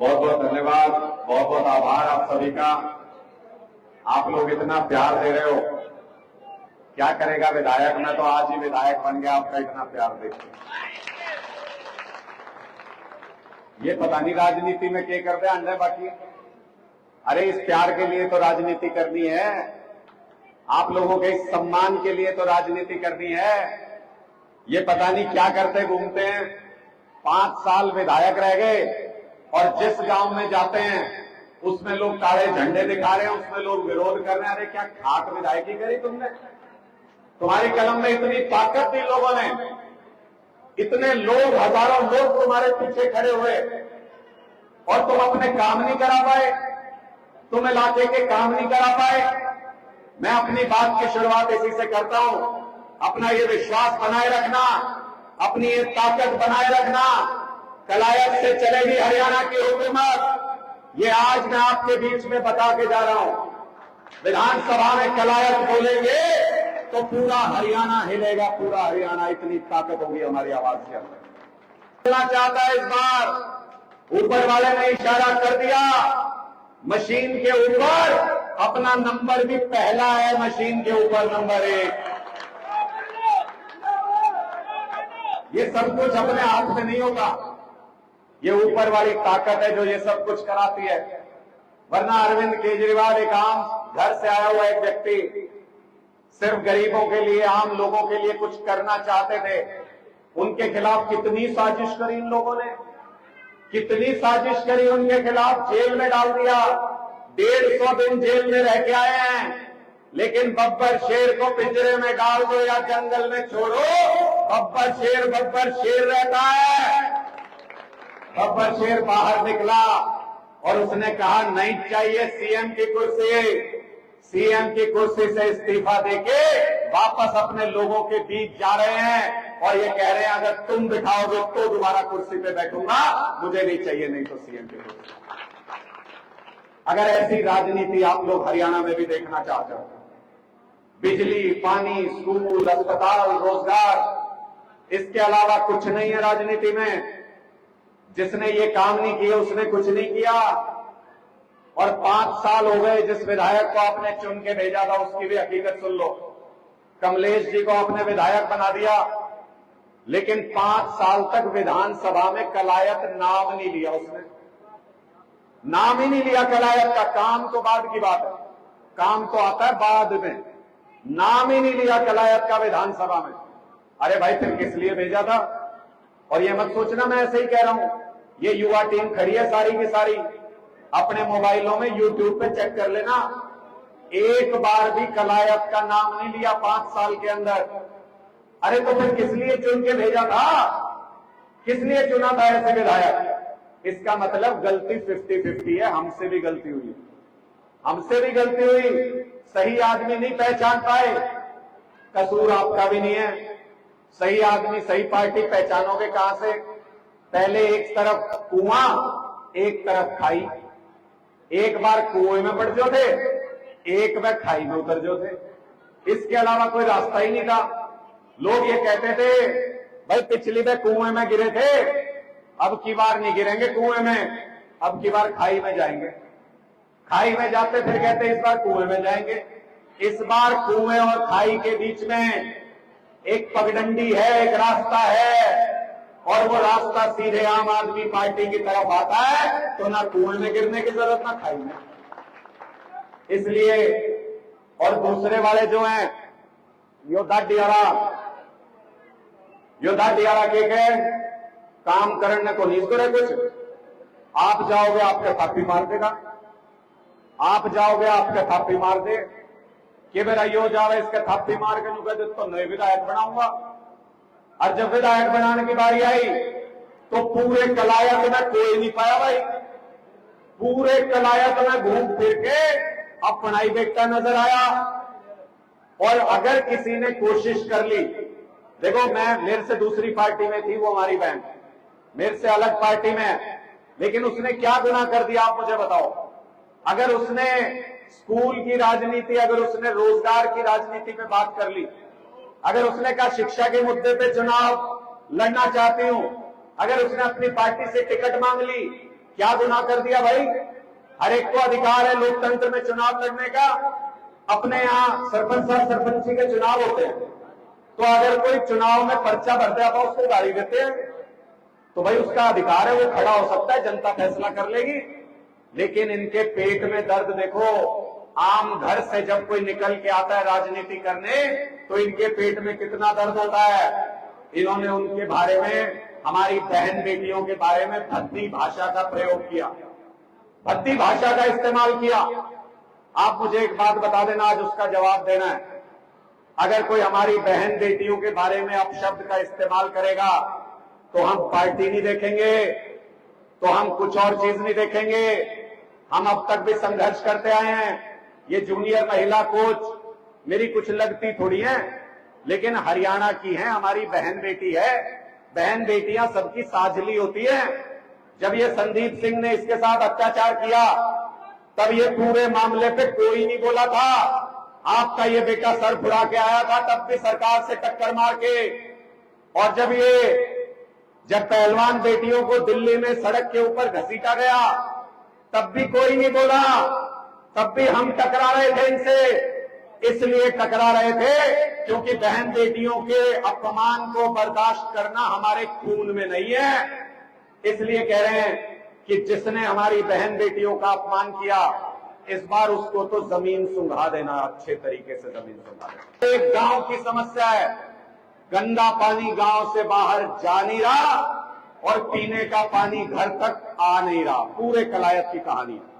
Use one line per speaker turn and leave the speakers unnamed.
बहुत बहुत धन्यवाद, बहुत बहुत आभार आप सभी का। आप लोग इतना प्यार दे रहे हो, क्या करेगा विधायक। मैं तो आज ही विधायक बन गया आपका इतना प्यार देख। ये पता नहीं राजनीति में क्या कर दे अंडे बाकी। अरे इस प्यार के लिए तो राजनीति करनी है, आप लोगों के इस सम्मान के लिए तो राजनीति करनी है। ये पता नहीं क्या करते घूमते हैं। 5 साल विधायक रह गए और जिस गांव में जाते हैं उसमें लोग काले झंडे दिखा रहे हैं, उसमें लोग विरोध कर रहे हैं। अरे क्या खाक विधायकी करी तुमने। तुम्हारी कलम में इतनी ताकत थी लोगों ने, इतने लोग, हजारों लोग तुम्हारे पीछे खड़े हुए और तुम अपने काम नहीं करा पाए, तुम इलाके के काम नहीं करा पाए। मैं अपनी बात की शुरुआत इसी से करता हूं। अपना ये विश्वास बनाए रखना, अपनी ये ताकत बनाए रखना। कलायत से चलेगी हरियाणा की हुकूमत, ये आज मैं आपके बीच में बता के जा रहा हूं। विधानसभा में कलायत बोलेंगे तो पूरा हरियाणा हिलेगा, पूरा हरियाणा। इतनी ताकत होगी हमारी आवाज के अंदर। बोलना चाहता है इस बार, ऊपर वाले ने इशारा कर दिया, मशीन के ऊपर अपना नंबर भी पहला है, मशीन के ऊपर नंबर 1। ये सब कुछ अपने हाथ में नहीं होगा, ये ऊपर वाली ताकत है जो ये सब कुछ कराती है। वरना अरविंद केजरीवाल एक आम घर से आया हुआ एक व्यक्ति, सिर्फ गरीबों के लिए, आम लोगों के लिए कुछ करना चाहते थे। उनके खिलाफ कितनी साजिश करी इन लोगों ने, कितनी साजिश करी उनके खिलाफ, जेल में डाल दिया। 150 दिन जेल में रह के आए हैं। लेकिन बब्बर शेर को पिंजरे में डाल दो या जंगल में छोड़ो, बब्बर शेर रहता है। बब्बर शेर बाहर निकला और उसने कहा नहीं चाहिए सीएम की कुर्सी। सीएम की कुर्सी से इस्तीफा देके वापस अपने लोगों के बीच जा रहे हैं और ये कह रहे हैं अगर तुम बिठाओगे तो दोबारा कुर्सी पे बैठूंगा, मुझे नहीं चाहिए नहीं तो सीएम की कुर्सी। अगर ऐसी राजनीति आप लोग हरियाणा में भी देखना चाहते हो, बिजली, पानी, स्कूल, अस्पताल, रोजगार, इसके अलावा कुछ नहीं है राजनीति में। जिसने ये काम नहीं किया उसने कुछ नहीं किया। और 5 साल हो गए जिस विधायक को आपने चुन के भेजा था, उसकी भी हकीकत सुन लो। कमलेश जी को आपने विधायक बना दिया, लेकिन 5 साल तक विधानसभा में कलायत नाम नहीं लिया उसने, नाम ही नहीं लिया कलायत का। काम तो बाद की बात है, काम तो आता है बाद में, नाम ही नहीं लिया कलायत का विधानसभा में। अरे भाई फिर किस लिए भेजा था। और ये मत सोचना मैं ऐसे ही कह रहा हूं, ये युवा टीम खड़ी है सारी की सारी, अपने मोबाइलों में यूट्यूब पे चेक कर लेना, एक बार भी कलायत का नाम नहीं लिया 5 साल के अंदर। अरे तो फिर किस लिए चुन के भेजा था, किस लिए चुना था ऐसे विधायक। इसका मतलब गलती 50-50 है, हमसे भी गलती हुई, हमसे भी गलती हुई। सही आदमी नहीं पहचान पाए, कसूर आपका भी नहीं है। सही आदमी, सही पार्टी पहचानोगे कहां से। पहले एक तरफ कुआं, एक तरफ खाई। एक बार कुएं में पड़ जो थे, एक बार खाई में उतर जो थे, इसके अलावा कोई रास्ता ही नहीं था। लोग ये कहते थे भाई पिछली बार कुएं में गिरे थे, अब की बार नहीं गिरेंगे कुएं में, अब की बार खाई में जाएंगे। खाई में जाते फिर कहते इस बार कुएं में जाएंगे। इस बार कुएं और खाई के बीच में एक पगडंडी है, एक रास्ता है, और वो रास्ता सीधे आम आदमी पार्टी की तरफ आता है। तो ना कुएं में गिरने की जरूरत ना खाई में। इसलिए और दूसरे वाले जो हैं योद्धा डियारा के काम करने को नहीं करे कुछ। आप जाओगे आपके थापी मार देगा, आप जाओगे आपके थापी मार दे कि मेरा यो जावे इसके थापी मार के नुका तो नए विधायक बनाऊंगा। और जब विधायक बनाने की बारी आई तो पूरे कलायत में कोई नहीं पाया भाई, पूरे कलायत में घूम फिर के अपना ही बेटा नजर आया। और अगर किसी ने कोशिश कर ली, देखो मैं मेरे से दूसरी पार्टी में थी, वो हमारी बहन मेरे से अलग पार्टी में है, लेकिन उसने क्या गुनाह कर दिया आप मुझे बताओ। अगर उसने स्कूल की राजनीति, अगर उसने रोजगार की राजनीति पे बात कर ली, अगर उसने कहा शिक्षा के मुद्दे पे चुनाव लड़ना चाहती हूं, अगर उसने अपनी पार्टी से टिकट मांग ली, क्या गुनाह कर दिया भाई? हर एक को अधिकार है लोकतंत्र में चुनाव लड़ने का। अपने यहाँ सरपंच और सरपंची के चुनाव होते हैं, तो अगर कोई चुनाव में पर्चा भर दे आप उसको गाड़ी देते हैं, तो भाई उसका अधिकार है, वो खड़ा हो सकता है, जनता फैसला कर लेगी। लेकिन इनके पेट में दर्द देखो। आम घर से जब कोई निकल के आता है राजनीति करने, तो इनके पेट में कितना दर्द होता है। इन्होंने उनके बारे में, हमारी बहन बेटियों के बारे में भद्दी भाषा का प्रयोग किया, भद्दी भाषा का इस्तेमाल किया। आप मुझे एक बात बता देना, आज उसका जवाब देना है। अगर कोई हमारी बहन बेटियों के बारे में अपशब्द का इस्तेमाल करेगा, तो हम पार्टी नहीं देखेंगे, तो हम कुछ और चीज नहीं देखेंगे। हम अब तक भी संघर्ष करते आए हैं। ये जूनियर महिला कोच मेरी कुछ लगती थोड़ी है, लेकिन हरियाणा की है, हमारी बहन बेटी है। बहन बेटियां सबकी साझली होती है। जब ये संदीप सिंह ने इसके साथ अत्याचार किया, तब ये पूरे मामले पे कोई नहीं बोला था। आपका ये बेटा सर फुड़ा के आया था, तब भी सरकार से टक्कर मार के। और जब पहलवान बेटियों को दिल्ली में सड़क के ऊपर घसीटा गया, तब भी कोई नहीं बोला। तब भी हम टकरा रहे थे इनसे। इसलिए टकरा रहे थे क्योंकि बहन बेटियों के अपमान को बर्दाश्त करना हमारे खून में नहीं है। इसलिए कह रहे हैं कि जिसने हमारी बहन बेटियों का अपमान किया, इस बार उसको तो जमीन सुंघा देना, अच्छे तरीके से जमीन सुंघा देना। एक गांव की समस्या है, गंदा पानी गांव से बाहर जा नहीं रहा और पीने का पानी घर तक आ नहीं रहा। पूरे कलायत की कहानी है।